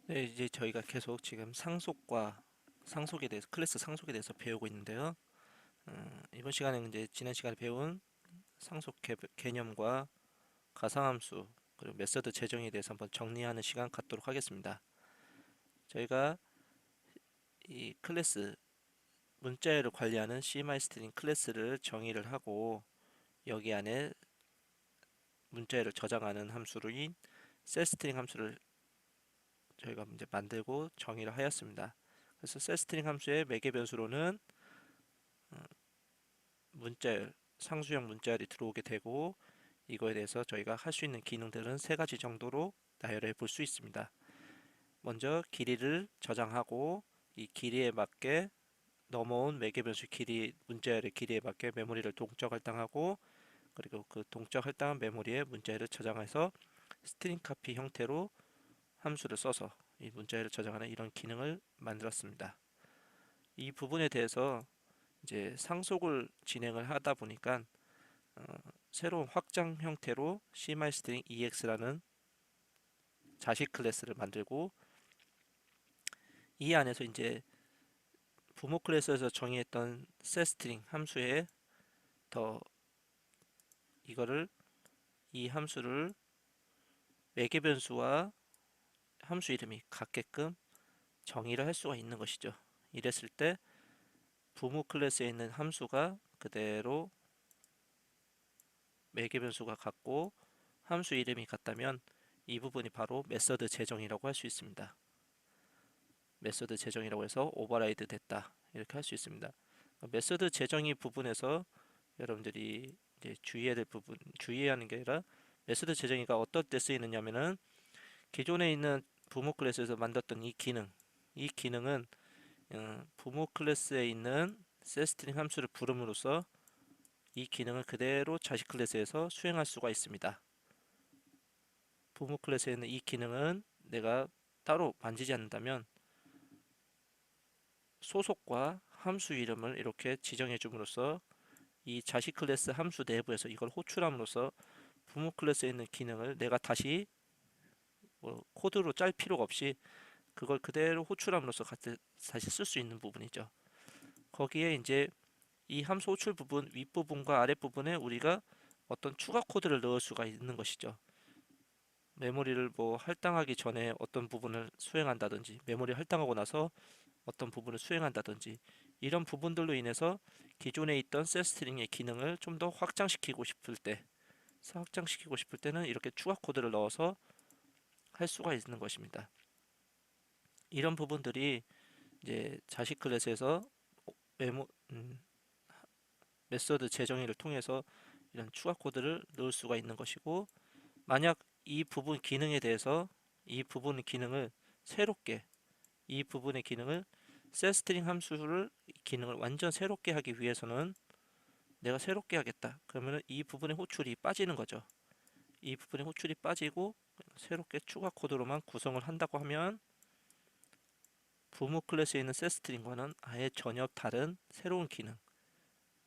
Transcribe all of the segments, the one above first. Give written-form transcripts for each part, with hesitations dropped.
네, 이제 저희가 계속 지금 상속과 상속에 대해서 클래스 상속에 대해서 배우고 있는데요. 이번 시간에는 이제 지난 시간에 배운 상속 개념과 가상함수 그리고 메서드 재정에 대해서 한번 정리하는 시간 갖도록 하겠습니다. 저희가 이 클래스 문자열을 관리하는 CMyString 클래스를 정의를 하고 여기 안에 문자열을 저장하는 함수로인 setString 함수를 저희가 이제 만들고 정의를 하였습니다. 그래서 setString 함수의 매개 변수로는 문자열, 상수형 문자열이 들어오게 되고 이거에 대해서 저희가 할 수 있는 기능들은 세 가지 정도로 나열해 볼 수 있습니다. 먼저 길이를 저장하고 이 길이에 맞게 넘어온 매개변수 길이, 문자열의 길이에 맞게 메모리를 동적 할당하고 그리고 그 동적 할당한 메모리에 문자열을 저장해서 스트링 카피 형태로 함수를 써서 이 문자열을 저장하는 이런 기능을 만들었습니다. 이 부분에 대해서 이제 상속을 진행을 하다 보니까 어, 새로운 확장 형태로 CMyString EX라는 자식 클래스를 만들고 이 안에서 이제 부모 클래스에서 정의했던 setString 함수에 더 이거를 이 함수를 매개 변수와 함수 이름이 같게끔 정의를 할 수가 있는 것이죠. 이랬을 때 부모 클래스에 있는 함수가 그대로 매개 변수가 같고 함수 이름이 같다면 이 부분이 바로 메서드 재정이라고 할 수 있습니다. 메서드 재정이라고 해서 오버라이드 됐다 이렇게 할 수 있습니다. 메서드 재정의 부분에서 여러분들이 이제 주의해야 하는 게 아니라 메서드 재정의가 어떨 때 쓰이느냐면은 기존에 있는 부모 클래스에서 만들었던 이 기능은 부모 클래스에 있는 setString 함수를 부름으로써 이 기능을 그대로 자식 클래스에서 수행할 수가 있습니다. 부모 클래스에 있는 이 기능은 내가 따로 만지지 않는다면 소속과 함수 이름을 이렇게 지정해 줌으로써 이 자식 클래스 함수 내부에서 이걸 호출함으로써 부모 클래스에 있는 기능을 내가 다시 뭐 코드로 짤 필요가 없이 그걸 그대로 호출함으로써 다시 쓸 수 있는 부분이죠. 거기에 이제 이 함수 호출 부분 윗부분과 아랫부분에 우리가 어떤 추가 코드를 넣을 수가 있는 것이죠. 메모리를 뭐 할당하기 전에 어떤 부분을 수행한다든지 메모리 할당하고 나서 어떤 부분을 수행한다든지 이런 부분들로 인해서 기존에 있던 setString의 기능을 좀 더 확장시키고 싶을 때는 이렇게 추가 코드를 넣어서 할 수가 있는 것입니다. 이런 부분들이 이제 자식 클래스에서 메모 메서드 재정의를 통해서 이런 추가 코드를 넣을 수가 있는 것이고 만약 이 부분 기능에 대해서 이 부분 기능을 새롭게 이 부분의 기능을 setString 함수를 기능을 완전 새롭게 하기 위해서는 내가 새롭게 하겠다. 그러면 이 부분의 호출이 빠지는 거죠. 이 부분의 호출이 빠지고 새롭게 추가 코드로만 구성을 한다고 하면 부모 클래스에 있는 setString과는 아예 전혀 다른 새로운 기능,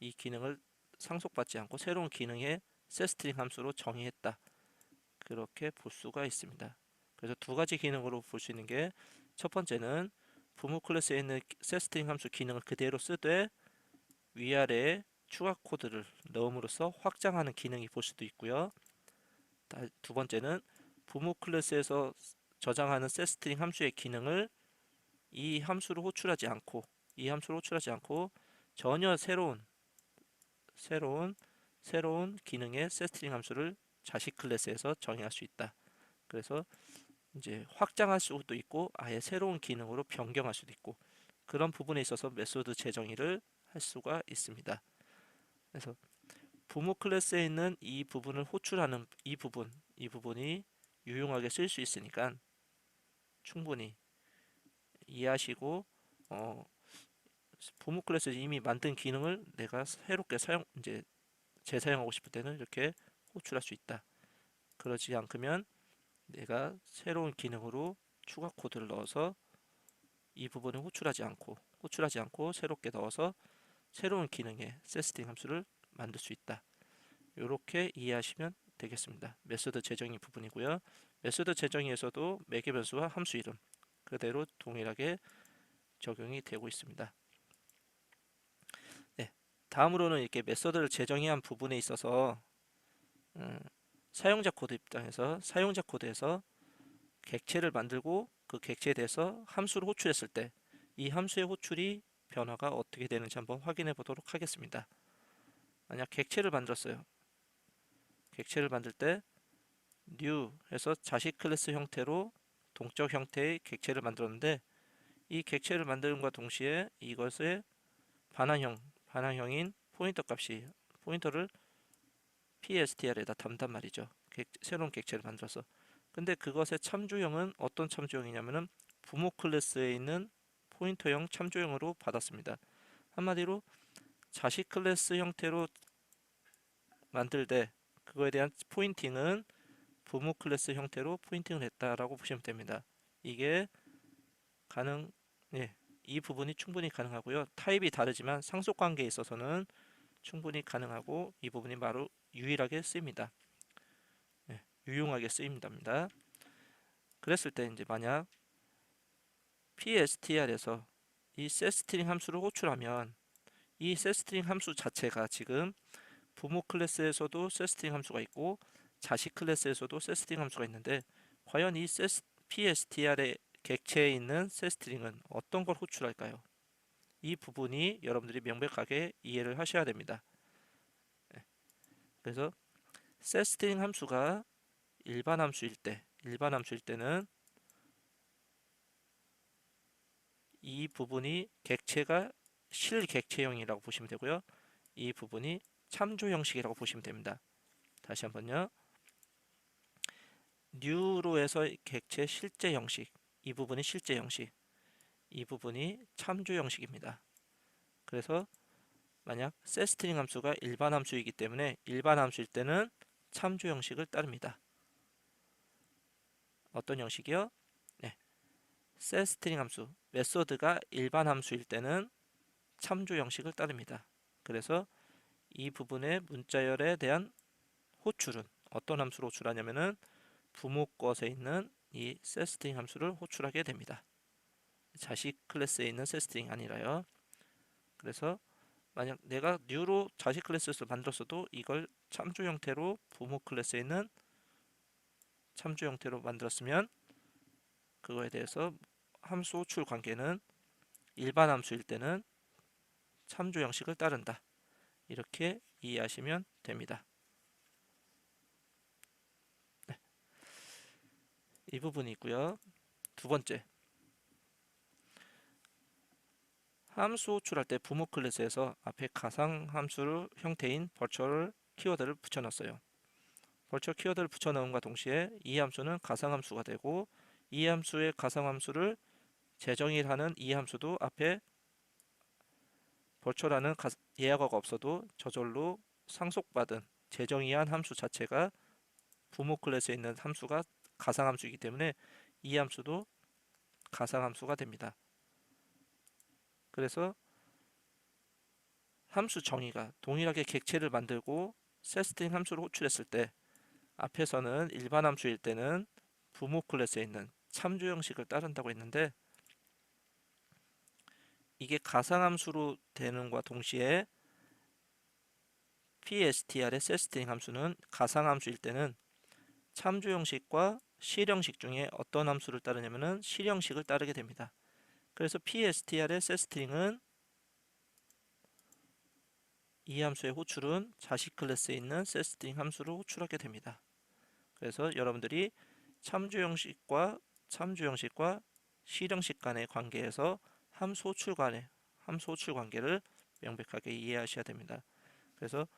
이 기능을 상속받지 않고 새로운 기능의 setString 함수로 정의했다. 그렇게 볼 수가 있습니다. 그래서 두 가지 기능으로 볼 수 있는 게 첫 번째는 부모 클래스에 있는 setString 함수 기능을 그대로 쓰되 위아래에 추가 코드를 넣음으로써 확장하는 기능이 볼 수도 있고요. 두 번째는 부모 클래스에서 저장하는 setString 함수의 기능을 이 함수로 호출하지 않고 전혀 새로운 새로운 기능의 setString 함수를 자식 클래스에서 정의할 수 있다. 그래서 이제 확장할 수도 있고 아예 새로운 기능으로 변경할 수도 있고 그런 부분에 있어서 메소드 재정의를 할 수가 있습니다. 그래서 부모 클래스에 있는 이 부분을 호출하는 이 부분이 유용하게 쓸 수 있으니까 충분히 이해하시고 어, 부모 클래스에서 이미 만든 기능을 내가 새롭게 이제 재사용하고 싶을 때는 이렇게 호출할 수 있다. 그러지 않으면 내가 새로운 기능으로 추가 코드를 넣어서 이 부분을 호출하지 않고 새롭게 넣어서 새로운 기능의 setString 함수를 만들 수 있다. 이렇게 이해하시면 되겠습니다. 메소드 재정의 부분이고요. 메소드 재정의에서도 매개 변수와 함수 이름 그대로 동일하게 적용이 되고 있습니다. 네, 다음으로는 이렇게 메서드를 재정의한 부분에 있어서 사용자 코드 입장에서 사용자 코드에서 객체를 만들고 그 객체에 대해서 함수를 호출했을 때 이 함수의 호출이 변화가 어떻게 되는지 한번 확인해 보도록 하겠습니다. 만약 객체를 만들었어요. 객체를 만들 때 new 해서 자식 클래스 형태로 동적 형태의 객체를 만들었는데 이 객체를 만드는과 동시에 이것의 반환형인 포인터 값이 포인터를 PSTR에다 담단 말이죠. 새로운 객체를 만들어서. 근데 그것의 참조형은 어떤 참조형이냐면은 부모 클래스에 있는 포인터형 참조형으로 받았습니다. 한마디로 자식 클래스 형태로 만들 때 그거에 대한 포인팅은 부모 클래스 형태로 포인팅을 했다라고 보시면 됩니다. 이게 예, 이 부분이 충분히 가능하고요. 타입이 다르지만 상속 관계에 있어서는 충분히 가능하고 이 부분이 바로 유일하게 쓰입니다. 예, 유용하게 쓰입니다. 그랬을 때 이제 만약 PSTR에서 이 setString 함수를 호출하면 이 setString 함수 자체가 지금 부모 클래스에서도 setString 함수가 있고 자식 클래스에서도 setString 함수가 있는데 과연 이 PSTR의 객체에 있는 setString은 어떤 걸 호출할까요? 이 부분이 여러분들이 명백하게 이해를 하셔야 됩니다. 그래서 setString 함수가 일반 함수일 때는 이 부분이 객체가 실객체형이라고 보시면 되고요. 이 부분이 참조 형식이라고 보시면 됩니다. 다시 한번요. new로 해서 객체 실제 형식, 이 부분이 실제 형식, 이 부분이 참조 형식입니다. 그래서 만약 setString 함수가 일반 함수이기 때문에 일반 함수일 때는 참조 형식을 따릅니다. 어떤 형식이요? 네, setString 함수, 메소드가 일반 함수일 때는 참조 형식을 따릅니다. 그래서 이 부분의 문자열에 대한 호출은 어떤 함수로 호출하냐면은 부모 것에 있는 이 setString 함수를 호출하게 됩니다. 자식 클래스에 있는 setString 아니라요. 그래서 만약 내가 new로 자식 클래스를 만들었어도 이걸 참조 형태로 부모 클래스에 있는 참조 형태로 만들었으면 그거에 대해서 함수 호출 관계는 일반 함수일 때는 참조 형식을 따른다. 이렇게 이해하시면 됩니다. 네, 이 부분이 있고요. 두 번째, 함수 호출할 때 부모 클래스에서 앞에 가상 함수 형태인 virtual 키워드를 붙여놨어요. virtual 키워드를 붙여넣음과 동시에 이 함수는 가상 함수가 되고 이 함수의 가상 함수를 재정의를 하는 이 함수도 앞에 virtual라는 예약어가 없어도 저절로 상속받은 재정의한 함수 자체가 부모 클래스에 있는 함수가 가상 함수이기 때문에 이 함수도 가상 함수가 됩니다. 그래서 함수 정의가 동일하게 객체를 만들고 setString 함수를 호출했을 때 앞에서는 일반 함수일 때는 부모 클래스에 있는 참조 형식을 따른다고 했는데 이게 가상 함수로 되는 것과 동시에 PSTR의 setString 함수는 가상 함수일 때는 참조 형식과 실형식 중에 어떤 함수를 따르냐면은 실형식을 따르게 됩니다. 그래서 PSTR의 setString은 이 함수의 호출은 자식 클래스에 있는 setString 함수를 호출하게 됩니다. 그래서 여러분들이 참조 형식과 실형식 간의 관계에서 함수 호출 관계를 명백하게 이해하셔야 됩니다. 그래서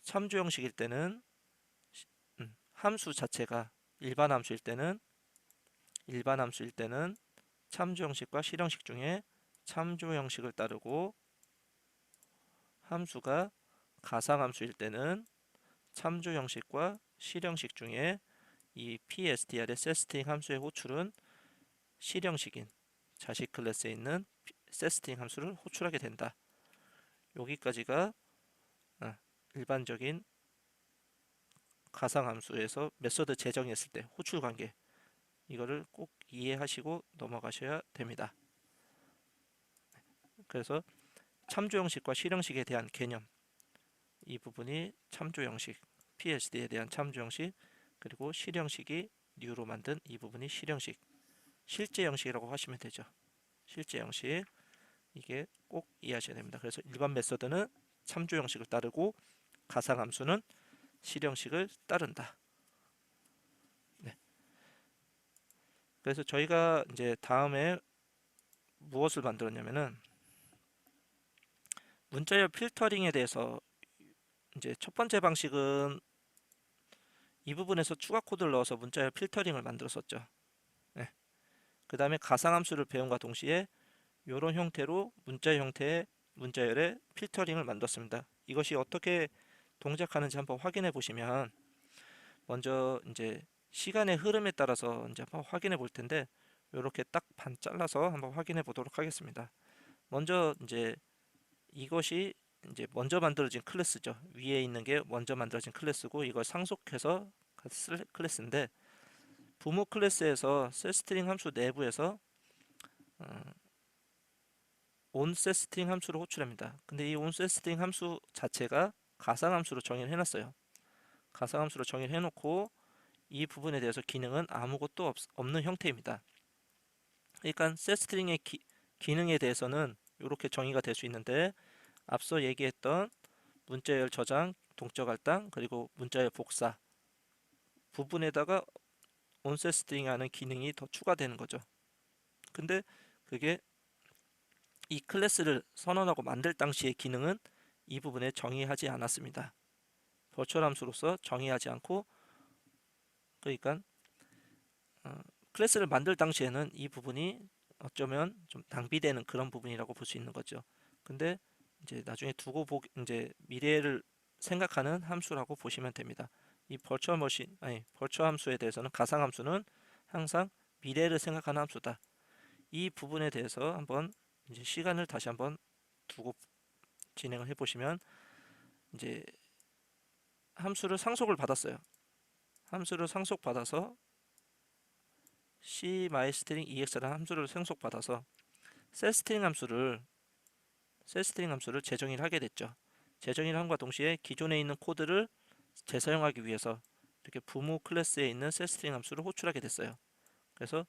참조 형식일 때는 함수 자체가 일반 함수일 때는 참조 형식과 실형식 중에 참조 형식을 따르고 함수가 가상 함수일 때는 참조 형식과 실형식 중에 이 PSTR의 setString 함수의 호출은 실형식인 자식 클래스에 있는 setString 함수를 호출하게 된다. 여기까지가 일반적인 가상 함수에서 메소드 재정했을 때 호출 관계 이거를 꼭 이해하시고 넘어가셔야 됩니다. 그래서 참조 형식과 실형식에 대한 개념, 이 부분이 참조 형식, PSD에 대한 참조 형식, 그리고 실형식이 뉴로 만든 이 부분이 실형식, 실제 형식이라고 하시면 되죠. 실제 형식, 이게 꼭 이해하셔야 됩니다. 그래서 일반 메서드는 참조 형식을 따르고 가상함수는 실형식을 따른다. 네. 그래서 저희가 이제 다음에 무엇을 만들었냐면은 문자열 필터링에 대해서, 이제 첫 번째 방식은 이 부분에서 추가 코드를 넣어서 문자열 필터링을 만들었었죠. 네. 그 다음에 가상함수를 배움과 동시에 이런 형태로 문자 형태의 문자열의 필터링을 만들었습니다. 이것이 어떻게 동작하는지 한번 확인해 보시면, 먼저 이제 시간의 흐름에 따라서 이제 한번 확인해 볼 텐데, 이렇게 딱 반 잘라서 한번 확인해 보도록 하겠습니다. 먼저 이제 이것이 이제 먼저 만들어진 클래스죠. 위에 있는 게 먼저 만들어진 클래스고, 이걸 상속해서 클래스인데, 부모 클래스에서 setString 함수 내부에서 onSetString 함수를 호출합니다. 근데 이 onSetString 함수 자체가 가상함수로 정의를 해놨어요. 가상함수로 정의를 해놓고 이 부분에 대해서 기능은 아무것도 없는 형태입니다. 그러니까 setString의 기능에 대해서는 이렇게 정의가 될 수 있는데, 앞서 얘기했던 문자열 저장, 동적 할당, 그리고 문자열 복사 부분에다가 onSetString 하는 기능이 더 추가되는 거죠. 근데 그게 이 클래스를 선언하고 만들 당시의 기능은 이 부분에 정의하지 않았습니다. 버추얼 함수로서 정의하지 않고, 그러니까 클래스를 만들 당시에는 이 부분이 어쩌면 좀 낭비되는 그런 부분이라고 볼 수 있는 거죠. 근데 이제 나중에 이제 미래를 생각하는 함수라고 보시면 됩니다. 이 버추얼 함수에 대해서는, 가상 함수는 항상 미래를 생각하는 함수다. 이 부분에 대해서 한번 이제 시간을 다시 한번 두고 진행을 해보시면, 이제 함수를 상속을 받았어요. 함수를 상속받아서 cMyString ex라는 함수를 상속받아서 setString 함수를 재정의를 하게 됐죠. 재정의를 함과 동시에 기존에 있는 코드를 재사용하기 위해서 이렇게 부모 클래스에 있는 setString 함수를 호출하게 됐어요. 그래서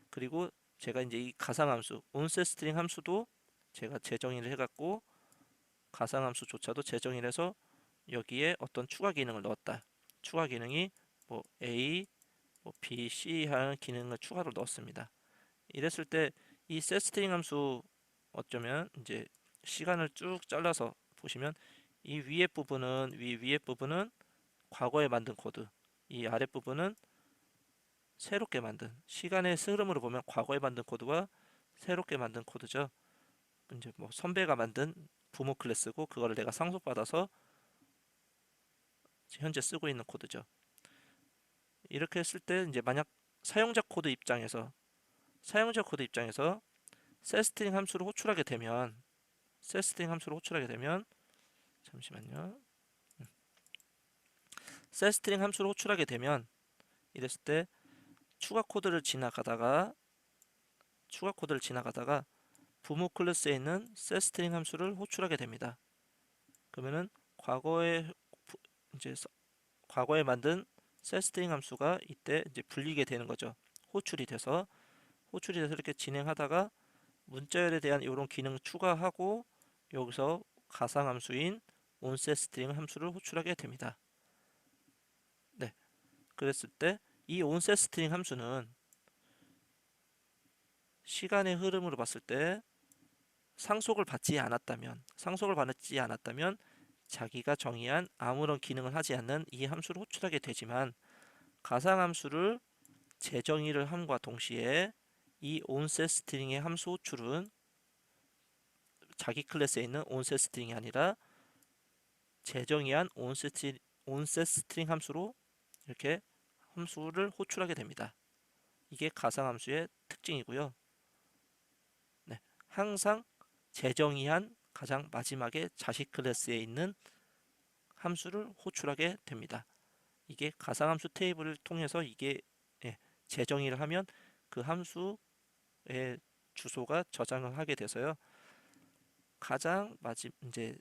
그리고 제가 이제 이 가상함수 onSetString 함수도 제가 재정의를 해갖고 가상함수조차도 재정의를 해서 여기에 어떤 추가 기능을 넣었다. 추가 기능이 뭐 A, 뭐 B, C 하는 기능을 추가로 넣었습니다. 이랬을 때 이 setString 함수 어쩌면 이제 시간을 쭉 잘라서 보시면, 이 위에 부분은 과거에 만든 코드, 이 아랫 부분은 새롭게 만든, 시간의 흐름으로 보면 과거에 만든 코드와 새롭게 만든 코드죠. 이제 뭐 선배가 만든 부모 클래스고, 그거를 내가 상속받아서 현재 쓰고 있는 코드죠. 이렇게 했을 때 이제 만약 사용자 코드 입장에서 setString 함수를 호출하게 되면 잠시만요. setString 함수를 호출하게 되면, 이랬을 때 추가 코드를 지나가다가 부모 클래스에 있는 setString 함수를 호출하게 됩니다. 그러면은 이제 과거에 만든 setString 함수가 이때 이제 불리게 되는 거죠. 호출이 돼서 이렇게 진행하다가 문자열에 대한 이런 기능 추가하고, 여기서 가상함수인 onSetString 함수를 호출하게 됩니다. 네, 그랬을 때 이 onSetString 함수는 시간의 흐름으로 봤을 때 상속을 받지 않았다면 자기가 정의한 아무런 기능을 하지 않는 이 함수를 호출하게 되지만, 가상함수를 재정의를 함과 동시에 이 onSetString의 함수 호출은 자기 클래스에 있는 onSetString이 아니라 재정의한 onSetString 함수로 이렇게 함수를 호출하게 됩니다. 이게 가상함수의 특징이고요. 네, 항상 재정의한 가장 마지막에 자식 클래스에 있는 함수를 호출하게 됩니다. 이게 가상함수 테이블을 통해서 이게 재정의를 하면 그 함수의 주소가 저장을 하게 돼서요. 가장 이제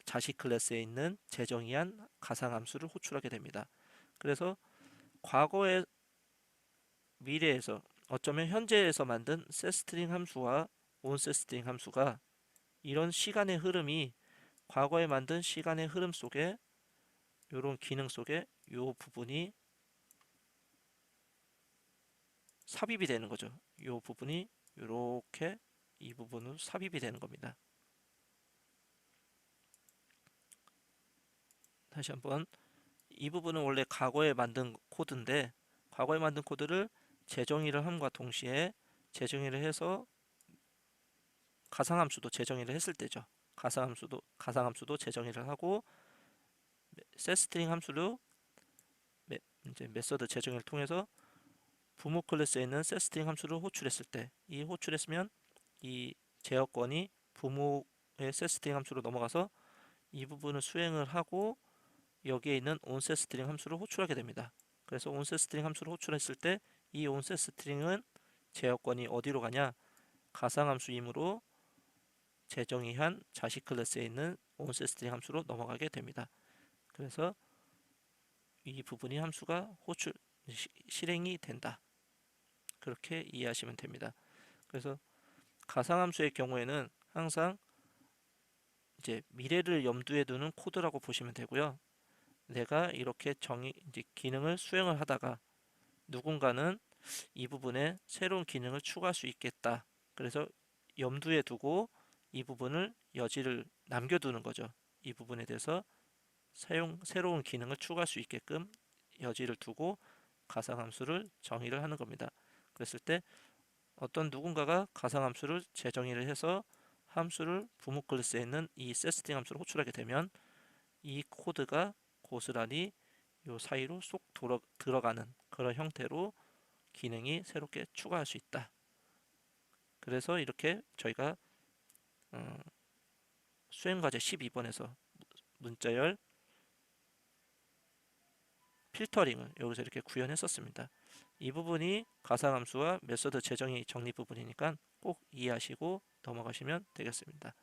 자식 클래스에 있는 재정의한 가상함수를 호출하게 됩니다. 그래서 과거의 미래에서 어쩌면 현재에서 만든 setString 함수와 onSetString 함수가 이런 시간의 흐름이 과거에 만든 시간의 흐름 속에 이런 기능 속에 이 부분이 삽입이 되는 거죠. 이 부분이 이렇게 이 부분으로 삽입이 되는 겁니다. 다시 한번 이 부분은 원래 과거에 만든 코드인데 과거에 만든 코드를 재정의를 함과 동시에 재정의를 해서 가상함수도 재정의를 했을 때죠. 가상함수도 재정의를 하고 setString 함수로 이제 메서드 재정의를 통해서 부모 클래스에 있는 setString 함수를 호출했을 때 이 호출했으면 이 제어권이 부모의 setString 함수로 넘어가서 이 부분을 수행을 하고 여기에 있는 onSetString 함수를 호출하게 됩니다. 그래서 onSetString 함수를 호출했을 때 이 onSetString은 제어권이 어디로 가냐? 가상함수이므로 재정의한 자식 클래스에 있는 onSetString 함수로 넘어가게 됩니다. 그래서 이 부분이 함수가 실행이 된다. 그렇게 이해하시면 됩니다. 그래서 가상함수의 경우에는 항상 이제 미래를 염두에 두는 코드라고 보시면 되고요. 내가 이렇게 이제 기능을 수행을 하다가 누군가는 이 부분에 새로운 기능을 추가할 수 있겠다. 그래서 염두에 두고 이 부분을 여지를 남겨두는 거죠. 이 부분에 대해서 새로운 기능을 추가할 수 있게끔 여지를 두고 가상함수를 정의를 하는 겁니다. 그랬을 때 어떤 누군가가 가상함수를 재정의를 해서 함수를 부모 클래스에 있는 이 setString 함수를 호출하게 되면 이 코드가 고스란히 이 사이로 쏙 들어가는 그런 형태로 기능이 새롭게 추가할 수 있다. 그래서 이렇게 저희가 수행과제 12번에서 문자열 필터링을 여기서 이렇게 구현했었습니다. 이 부분이 가상함수와 메소드 재정의 정리 부분이니까 꼭 이해하시고 넘어가시면 되겠습니다.